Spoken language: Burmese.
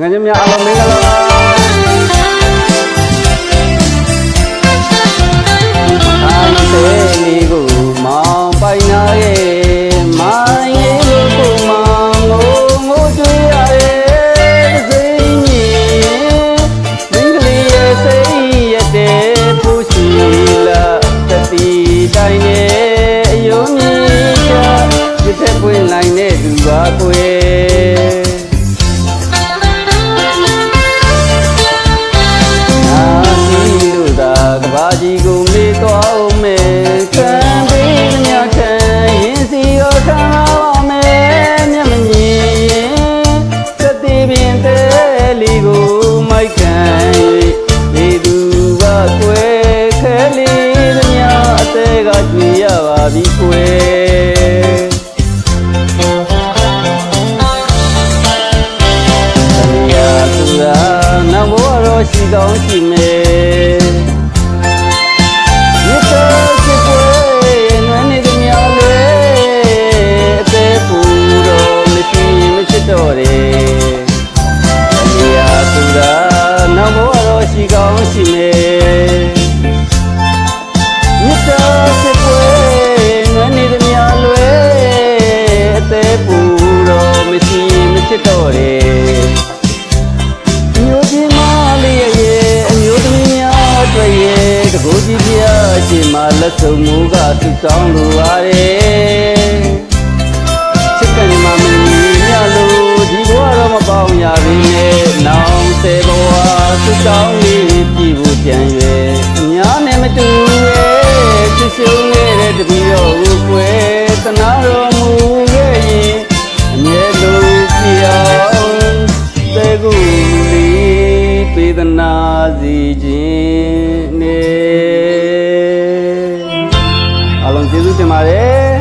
ငယ်ချင်းများအားလုံးမင်္ဂလာပါအားသေးလေးကိုမောင်ပိုင်နာရဲ့မိုင်းလေးကိုမောင်ငိုတွေ့ရရဲ့စိတ်ညင်မင်္ဂလေးရဲ့စိတ်ရတဲ့ဖို့ရှိလာတတိတိုင်းရဲ့အယုံမြင့်ချပြည့်တဲ့ပွင့်လိုက်တဲ့သူပါကွယ်ဘာကြီးကိုမေးသွားအောင်မယ်ခံပေးမြတ်ခံရင်စီရောခံပါမယ်မျက်မမြင်ရင်သတိပင်တဲ့လီကိုမိုက်ခံဒီသူကကွယ်ခဲလေးသမျှအသေးကကြွေရပါပြီကွယ်တရားသူသာနဘောရောရှိကောင်းရှိမယ်တော့တယ်။ဒီဟာသူသာနောက်ဘဝတော့ရှိကောင်းရှိမယ်။မြတ်တာစစ်ပွဲနွမ်းနေသမျှလွယ်အသေးပူတော့မရှိမချစ်တော့တယ်။မျိုးချင်းမလေးရဲ့အမျိုးသမီးများတွေ့ရဲ့တကူကြီးပြအချိန်မှလက်စုံမူကသူတောင်းလိုပါတယ်။ချစ်ကန်မှမင်းမြလို့ဒီဘဝတော့မပေါင်းရပြီနဲ့နောင်စေဘဝသူတောင်းလေးကြည့်ဖို့ကြံရွယ်အများနဲ့မတူရဲ့ချစ်ရှုံးနေတဲ့တပီတော့ကိုကွယ်တနာတော်မူခဲ့ရင်အမြဲလို့ပြောင်းသေကိုလေးပေးသနာစီခြင်းနဲ့အလုံးကျေးဇူးတင်ပါတယ်